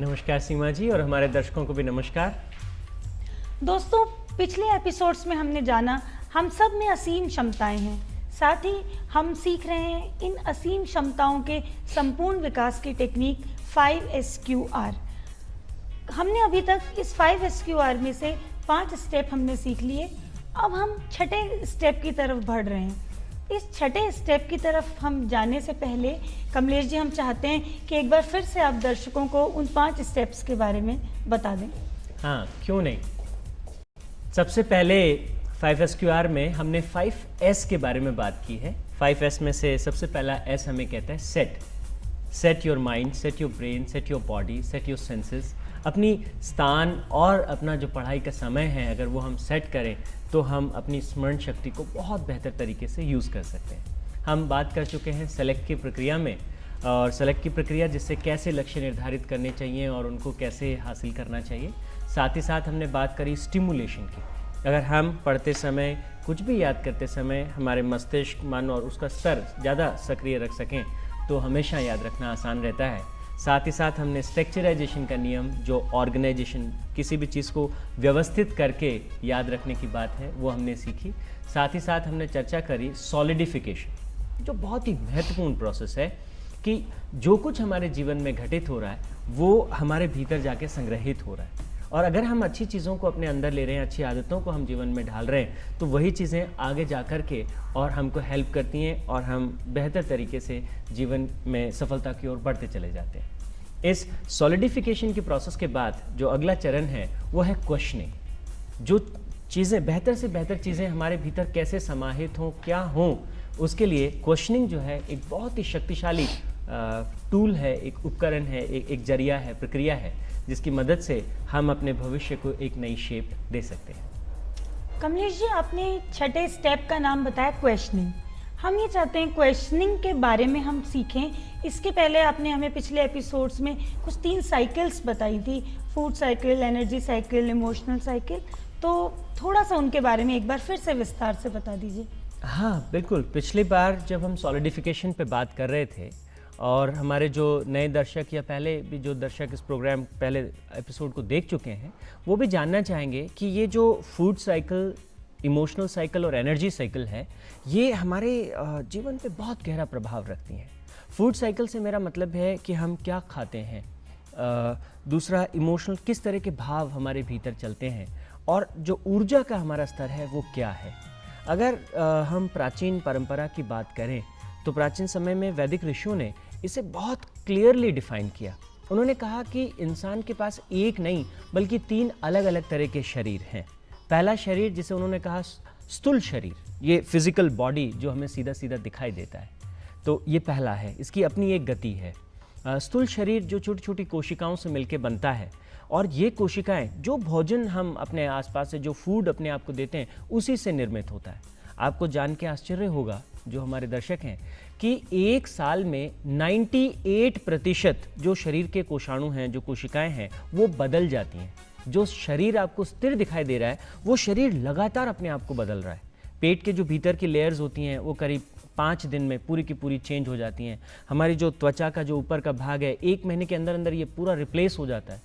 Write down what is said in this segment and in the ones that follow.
नमस्कार सीमा जी, और हमारे दर्शकों को भी नमस्कार। दोस्तों, पिछले एपिसोड्स में हमने जाना हम सब में असीम क्षमताएं हैं। साथ ही हम सीख रहे हैं इन असीम क्षमताओं के संपूर्ण विकास की टेक्निक 5SQR। हमने अभी तक इस 5SQR में से 5 स्टेप हमने सीख लिए। अब हम छठे स्टेप की तरफ बढ़ रहे हैं। इस छठे स्टेप की तरफ हम जाने से पहले कमलेश जी, हम चाहते हैं कि एक बार फिर से आप दर्शकों को उन 5 स्टेप्स के बारे में बता दें। हाँ, क्यों नहीं। सबसे पहले 5SQR में हमने 5S के बारे में बात की है। 5S में से सबसे पहला S हमें कहता है set. Set your mind, set your brain, set your body, set your senses. अपनी स्थान और अपना जो पढ़ाई का समय है, अगर वो हम सेट करें तो हम अपनी स्मरण शक्ति को बहुत बेहतर तरीके से यूज़ कर सकते हैं। हम बात कर चुके हैं सेलेक्ट की प्रक्रिया में, और सेलेक्ट की प्रक्रिया जिससे कैसे लक्ष्य निर्धारित करने चाहिए और उनको कैसे हासिल करना चाहिए। साथ ही साथ हमने बात करी स्टिमुलेशन की। अगर हम पढ़ते समय, कुछ भी याद करते समय हमारे मस्तिष्क, मन और उसका स्तर ज़्यादा सक्रिय रख सकें तो हमेशा याद रखना आसान रहता है। साथ ही साथ हमने स्ट्रक्चराइजेशन का नियम, जो ऑर्गेनाइजेशन, किसी भी चीज़ को व्यवस्थित करके याद रखने की बात है, वो हमने सीखी। साथ ही साथ हमने चर्चा करी सॉलिडिफिकेशन, जो बहुत ही महत्वपूर्ण प्रोसेस है कि जो कुछ हमारे जीवन में घटित हो रहा है वो हमारे भीतर जाके संग्रहित हो रहा है, और अगर हम अच्छी चीज़ों को अपने अंदर ले रहे हैं, अच्छी आदतों को हम जीवन में ढाल रहे हैं, तो वही चीज़ें आगे जा कर के और हमको हेल्प करती हैं और हम बेहतर तरीके से जीवन में सफलता की ओर बढ़ते चले जाते हैं। इस सॉलिडिफिकेशन की प्रोसेस के बाद जो अगला चरण है वो है क्वेश्चनिंग। जो चीज़ें, बेहतर से बेहतर चीज़ें हमारे भीतर कैसे समाहित हों, क्या हों, उसके लिए क्वेश्चनिंग जो है एक बहुत ही शक्तिशाली टूल है, एक उपकरण है, एक जरिया है, प्रक्रिया है, जिसकी मदद से हम अपने भविष्य को एक नई शेप दे सकते हैं। कमलेश जी, आपने छठे स्टेप का नाम बताया क्वेश्चनिंग। हम ये चाहते हैं क्वेश्चनिंग के बारे में हम सीखें। इसके पहले आपने हमें पिछले एपिसोड्स में कुछ 3 साइकिल्स बताई थी, food cycle, energy cycle, emotional cycle. तो थोड़ा सा उनके बारे में एक बार फिर से विस्तार से बता दीजिए। हाँ बिल्कुल, पिछली बार जब हम सॉलिडिफिकेशन पे बात कर रहे थे और हमारे जो नए दर्शक या पहले भी जो दर्शक इस प्रोग्राम पहले एपिसोड को देख चुके हैं, वो भी जानना चाहेंगे कि ये जो फूड साइकिल, इमोशनल साइकिल और एनर्जी साइकिल है, ये हमारे जीवन पे बहुत गहरा प्रभाव रखती हैं। फूड साइकिल से मेरा मतलब है कि हम क्या खाते हैं। दूसरा, इमोशनल, किस तरह के भाव हमारे भीतर चलते हैं, और जो ऊर्जा का हमारा स्तर है वो क्या है। अगर हम प्राचीन परंपरा की बात करें तो प्राचीन समय में वैदिक ऋषियों ने इसे बहुत क्लियरली डिफाइन किया। उन्होंने कहा कि इंसान के पास एक नहीं बल्कि 3 अलग अलग तरह के शरीर हैं। पहला शरीर, जिसे उन्होंने कहा स्थूल शरीर, ये फिजिकल बॉडी जो हमें सीधा सीधा दिखाई देता है, तो ये पहला है, इसकी अपनी एक गति है। स्थूल शरीर जो छोटी छोटी कोशिकाओं से मिलकर बनता है, और ये कोशिकाएं जो भोजन हम अपने आसपास से, जो फूड अपने आप को देते हैं, उसी से निर्मित होता है। आपको जान के आश्चर्य होगा, जो हमारे दर्शक हैं, कि एक साल में 98% जो शरीर के कोशाणु हैं, जो कोशिकाएं हैं, वो बदल जाती हैं। जो शरीर आपको स्थिर दिखाई दे रहा है, वो शरीर लगातार अपने आप को बदल रहा है। पेट के जो भीतर की लेयर्स होती हैं वो करीब 5 दिन में पूरी की पूरी चेंज हो जाती हैं। हमारी जो त्वचा का जो ऊपर का भाग है, 1 महीने के अंदर अंदर ये पूरा रिप्लेस हो जाता है।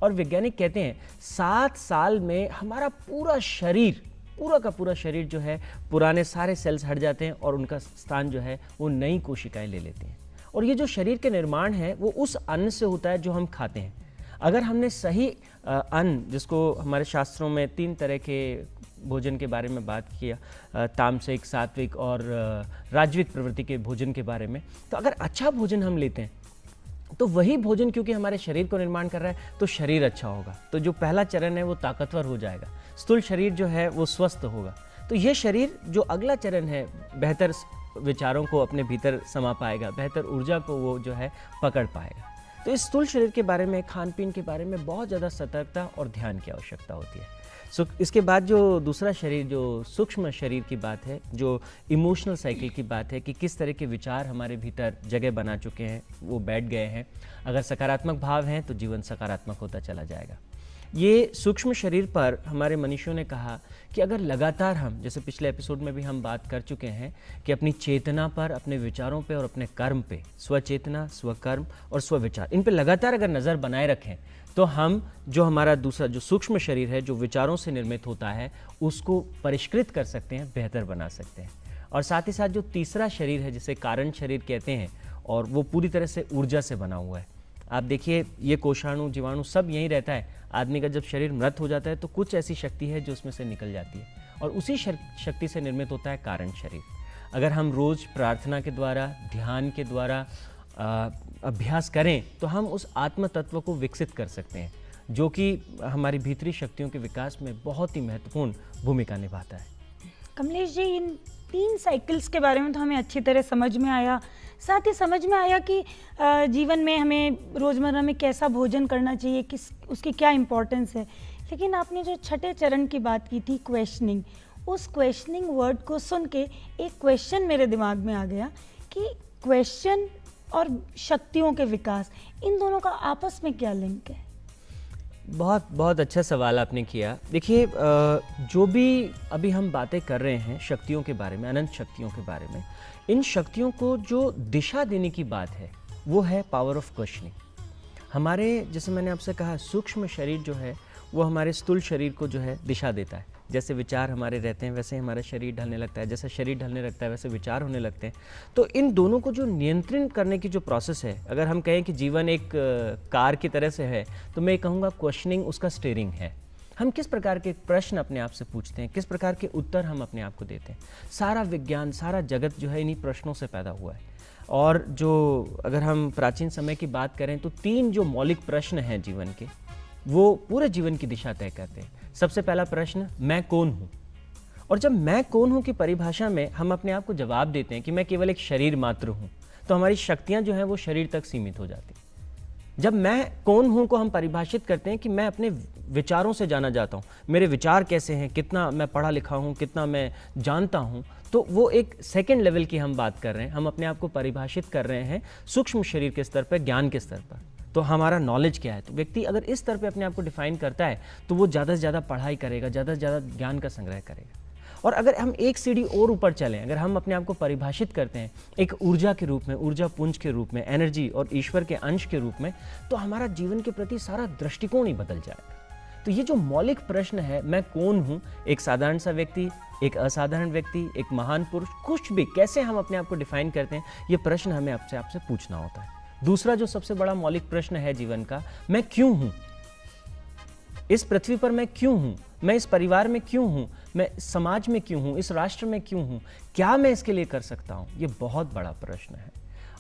और वैज्ञानिक कहते हैं 7 साल में हमारा पूरा शरीर, पूरा का पूरा शरीर जो है, पुराने सारे सेल्स हट जाते हैं और उनका स्थान जो है वो नई कोशिकाएं ले लेती हैं। और ये जो शरीर के निर्माण है वो उस अन्न से होता है जो हम खाते हैं। अगर हमने सही अन्न, जिसको हमारे शास्त्रों में 3 तरह के भोजन के बारे में बात किया, तामसिक, सात्विक और राजविक प्रवृत्ति के भोजन के बारे में, तो अगर अच्छा भोजन हम लेते हैं तो वही भोजन क्योंकि हमारे शरीर को निर्माण कर रहा है, तो शरीर अच्छा होगा। तो जो पहला चरण है वो ताकतवर हो जाएगा, स्थूल शरीर जो है वो स्वस्थ होगा। तो ये शरीर, जो अगला चरण है, बेहतर विचारों को अपने भीतर समा पाएगा, बेहतर ऊर्जा को वो जो है पकड़ पाएगा। तो इस स्थूल शरीर के बारे में, खान पीन के बारे में बहुत ज़्यादा सतर्कता और ध्यान की आवश्यकता होती है। इसके बाद जो दूसरा शरीर, जो सूक्ष्म शरीर की बात है, जो इमोशनल साइकिल की बात है, कि किस तरह के विचार हमारे भीतर जगह बना चुके हैं, वो बैठ गए हैं। अगर सकारात्मक भाव हैं तो जीवन सकारात्मक होता चला जाएगा। ये सूक्ष्म शरीर पर हमारे मनीषियों ने कहा कि अगर लगातार हम, जैसे पिछले एपिसोड में भी हम बात कर चुके हैं कि अपनी चेतना पर, अपने विचारों पे और अपने कर्म पे, स्वचेतना, स्वकर्म और स्वविचार, इन पे लगातार अगर नज़र बनाए रखें तो हम जो हमारा दूसरा जो सूक्ष्म शरीर है, जो विचारों से निर्मित होता है, उसको परिष्कृत कर सकते हैं, बेहतर बना सकते हैं। और साथ ही साथ जो तीसरा शरीर है जिसे कारण शरीर कहते हैं, और वो पूरी तरह से ऊर्जा से बना हुआ है। आप देखिए, ये कोषाणु, जीवाणु सब यहीं रहता है। आदमी का जब शरीर मृत हो जाता है तो कुछ ऐसी शक्ति है जो उसमें से निकल जाती है, और उसी शक्ति से निर्मित होता है कारण शरीर। अगर हम रोज़ प्रार्थना के द्वारा, ध्यान के द्वारा अभ्यास करें तो हम उस आत्म तत्व को विकसित कर सकते हैं, जो कि हमारी भीतरी शक्तियों के विकास में बहुत ही महत्वपूर्ण भूमिका निभाता है। कमलेश जी, इन 3 साइकिल्स के बारे में तो हमें अच्छी तरह समझ में आया। साथ ही समझ में आया कि जीवन में हमें रोज़मर्रा में कैसा भोजन करना चाहिए, किस उसकी क्या इम्पोर्टेंस है। लेकिन आपने जो छठे चरण की बात की थी, क्वेश्चनिंग, उस क्वेश्चनिंग वर्ड को सुन के एक क्वेश्चन मेरे दिमाग में आ गया कि क्वेश्चन और शक्तियों के विकास, इन दोनों का आपस में क्या लिंक है? बहुत बहुत अच्छा सवाल आपने किया। देखिए, जो भी अभी हम बातें कर रहे हैं शक्तियों के बारे में, अनंत शक्तियों के बारे में, इन शक्तियों को जो दिशा देने की बात है वो है पावर ऑफ क्वेश्चनिंग। हमारे, जैसे मैंने आपसे कहा, सूक्ष्म शरीर जो है वो हमारे स्थूल शरीर को जो है दिशा देता है। जैसे विचार हमारे रहते हैं वैसे हमारा शरीर ढलने लगता है, जैसे शरीर ढलने लगता है वैसे विचार होने लगते हैं। तो इन दोनों को जो नियंत्रण करने की जो प्रोसेस है, अगर हम कहें कि जीवन एक कार की तरह से है, तो मैं कहूँगा क्वेश्चनिंग उसका स्टीयरिंग है। हम किस प्रकार के प्रश्न अपने आप से पूछते हैं, किस प्रकार के उत्तर हम अपने आप को देते हैं। सारा विज्ञान, सारा जगत जो है इन्हीं प्रश्नों से पैदा हुआ है। और जो अगर हम प्राचीन समय की बात करें तो 3 जो मौलिक प्रश्न हैं जीवन के, वो पूरे जीवन की दिशा तय करते हैं। सबसे पहला प्रश्न, मैं कौन हूँ? और जब मैं कौन हूँ की परिभाषा में हम अपने आप को जवाब देते हैं कि मैं केवल एक शरीर मात्र हूँ, तो हमारी शक्तियाँ जो हैं वो शरीर तक सीमित हो जाती हैं। जब मैं कौन हूँ को हम परिभाषित करते हैं कि मैं अपने विचारों से जाना जाता हूँ, मेरे विचार कैसे हैं, कितना मैं पढ़ा लिखा हूँ, कितना मैं जानता हूँ, तो वो एक सेकेंड लेवल की हम बात कर रहे हैं। हम अपने आप को परिभाषित कर रहे हैं सूक्ष्म शरीर के स्तर पर, ज्ञान के स्तर पर। तो हमारा नॉलेज क्या है? तो व्यक्ति अगर इस स्तर पे अपने आप को डिफाइन करता है तो वो ज़्यादा से ज़्यादा पढ़ाई करेगा, ज़्यादा से ज़्यादा ज्ञान का संग्रह करेगा। और अगर हम एक सीढ़ी और ऊपर चलें, अगर हम अपने आप को परिभाषित करते हैं एक ऊर्जा के रूप में, ऊर्जा पुंज के रूप में, एनर्जी और ईश्वर के अंश के रूप में, तो हमारा जीवन के प्रति सारा दृष्टिकोण ही बदल जाएगा। तो ये जो मौलिक प्रश्न है, मैं कौन हूँ, एक साधारण सा व्यक्ति, एक असाधारण व्यक्ति, एक महान पुरुष, कुछ भी, कैसे हम अपने आप को डिफाइन करते हैं, ये प्रश्न हमें आपसे पूछना होता है। दूसरा जो सबसे बड़ा मौलिक प्रश्न है जीवन का, मैं क्यों हूं? इस पृथ्वी पर मैं क्यों हूं? मैं इस परिवार में क्यों हूं? मैं इस समाज में क्यों हूं? इस राष्ट्र में क्यों हूं? क्या मैं इसके लिए कर सकता हूं? ये बहुत बड़ा प्रश्न है।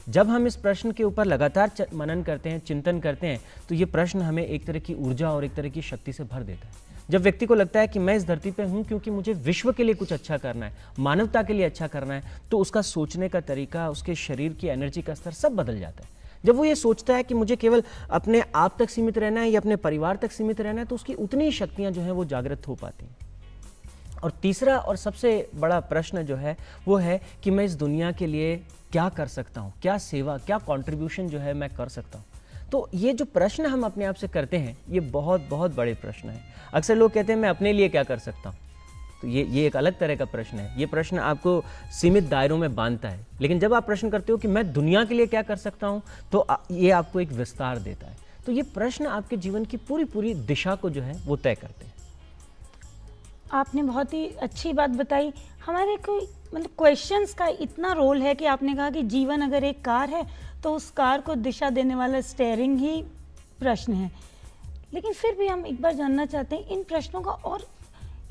जब हम इस प्रश्न के ऊपर लगातार मनन करते हैं, चिंतन करते हैं, तो ये प्रश्न हमें एक तरह की ऊर्जा और एक तरह की शक्ति से भर देता है। जब व्यक्ति को लगता है कि मैं इस धरती पे हूँ क्योंकि मुझे विश्व के लिए कुछ अच्छा करना है, मानवता के लिए अच्छा करना है, तो उसका सोचने का तरीका, उसके शरीर की एनर्जी का स्तर सब बदल जाता है। जब वो ये सोचता है कि मुझे केवल अपने आप तक सीमित रहना है या अपने परिवार तक सीमित रहना है, तो उसकी उतनी ही शक्तियाँ जो हैं वो जागृत हो पाती हैं। और तीसरा और सबसे बड़ा प्रश्न जो है वो है कि मैं इस दुनिया के लिए क्या कर सकता हूँ, क्या सेवा, क्या कंट्रीब्यूशन जो है मैं कर सकता हूँ। तो ये जो प्रश्न हम अपने आप से करते हैं, ये बहुत बहुत बड़े प्रश्न हैं। अक्सर लोग कहते हैं मैं अपने लिए क्या कर सकता हूँ, तो ये एक अलग तरह का प्रश्न है। ये प्रश्न आपको सीमित दायरों में बांधता है। लेकिन जब आप प्रश्न करते हो कि मैं दुनिया के लिए क्या कर सकता हूँ, तो ये आपको एक विस्तार देता है। तो ये प्रश्न आपके जीवन की पूरी दिशा को जो है वो तय करते हैं। आपने बहुत ही अच्छी बात बताई। हमारे कोई मतलब क्वेश्चंस का इतना रोल है कि आपने कहा कि जीवन अगर एक कार है तो उस कार को दिशा देने वाला स्टीयरिंग ही प्रश्न है। लेकिन फिर भी हम एक बार जानना चाहते हैं इन प्रश्नों का और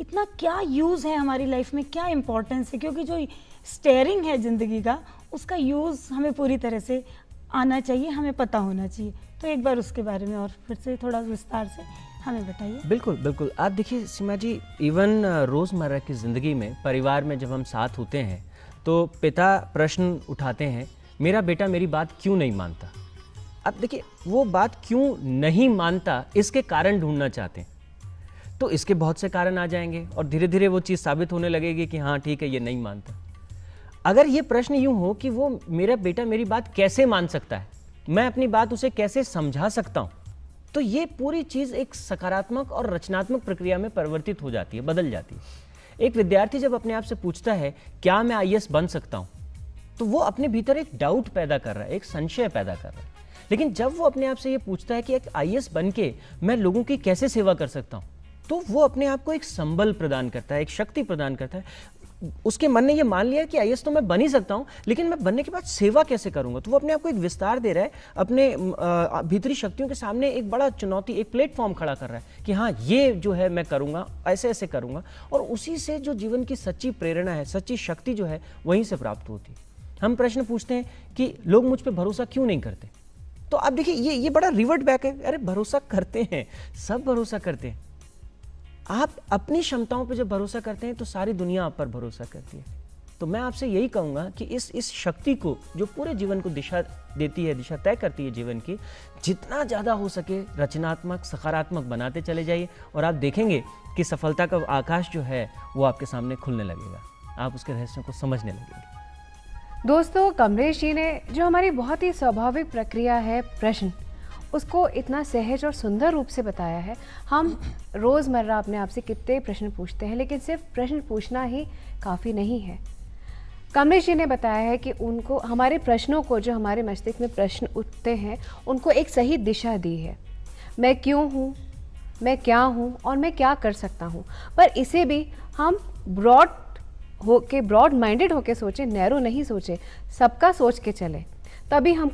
इतना क्या यूज़ है हमारी लाइफ में, क्या इम्पोर्टेंस है, क्योंकि जो स्टीयरिंग है ज़िंदगी का, उसका यूज़ हमें पूरी तरह से आना चाहिए, हमें पता होना चाहिए। तो एक बार उसके बारे में और फिर से थोड़ा विस्तार से हमें बताइए। बिल्कुल बिल्कुल। आप देखिए सीमा जी, इवन रोज़मर्रा की ज़िंदगी में, परिवार में जब हम साथ होते हैं तो पिता प्रश्न उठाते हैं, मेरा बेटा मेरी बात क्यों नहीं मानता। अब देखिए, वो बात क्यों नहीं मानता इसके कारण ढूंढना चाहते हैं, तो इसके बहुत से कारण आ जाएंगे और धीरे धीरे वो चीज़ साबित होने लगेगी कि हाँ ठीक है, ये नहीं मानता। अगर ये प्रश्न यूँ हो कि वो मेरा बेटा मेरी बात कैसे मान सकता है, मैं अपनी बात उसे कैसे समझा सकता हूँ, तो ये पूरी चीज़ एक सकारात्मक और रचनात्मक प्रक्रिया में परिवर्तित हो जाती है, बदल जाती है। एक विद्यार्थी जब अपने आप से पूछता है क्या मैं आईएएस बन सकता हूँ, तो वो अपने भीतर एक डाउट पैदा कर रहा है, एक संशय पैदा कर रहा है। लेकिन जब वो अपने आप से ये पूछता है कि एक आईएएस बन के मैं लोगों की कैसे सेवा कर सकता हूँ, तो वो अपने आप को एक संबल प्रदान करता है, एक शक्ति प्रदान करता है। उसके मन ने ये मान लिया कि आईएएस तो मैं बन ही सकता हूँ, लेकिन मैं बनने के बाद सेवा कैसे करूँगा। तो वो अपने आप को एक विस्तार दे रहा है, अपने भीतरी शक्तियों के सामने एक बड़ा चुनौती, एक प्लेटफॉर्म खड़ा कर रहा है कि हाँ ये जो है मैं करूँगा, ऐसे ऐसे करूँगा। और उसी से जो जीवन की सच्ची प्रेरणा है, सच्ची शक्ति जो है वहीं से प्राप्त होती है। हम प्रश्न पूछते हैं कि लोग मुझ पर भरोसा क्यों नहीं करते, तो आप देखिए ये बड़ा रिवर्ट बैक है। अरे भरोसा करते हैं, सब भरोसा करते हैं। आप अपनी क्षमताओं पे जब भरोसा करते हैं तो सारी दुनिया आप पर भरोसा करती है। तो मैं आपसे यही कहूँगा कि इस शक्ति को जो पूरे जीवन को दिशा देती है, दिशा तय करती है जीवन की, जितना ज़्यादा हो सके रचनात्मक, सकारात्मक बनाते चले जाइए और आप देखेंगे कि सफलता का आकाश जो है वो आपके सामने खुलने लगेगा, आप उसके रहस्यों को समझने लगेंगे। दोस्तों, कमलेश जी ने जो हमारी बहुत ही स्वाभाविक प्रक्रिया है प्रश्न, उसको इतना सहज और सुंदर रूप से बताया है। हम रोज़मर्रा अपने आप से कितने प्रश्न पूछते हैं, लेकिन सिर्फ प्रश्न पूछना ही काफ़ी नहीं है। कमलेश जी ने बताया है कि उनको हमारे प्रश्नों को, जो हमारे मस्तिष्क में प्रश्न उठते हैं, उनको एक सही दिशा दी है। मैं क्यों हूँ, मैं क्या हूँ और मैं क्या कर सकता हूँ। पर इसे भी हम ब्रॉड माइंडेड होके सोचें, नैरो नहीं सोचें, सबका सोच के चले, तभी हम कुछ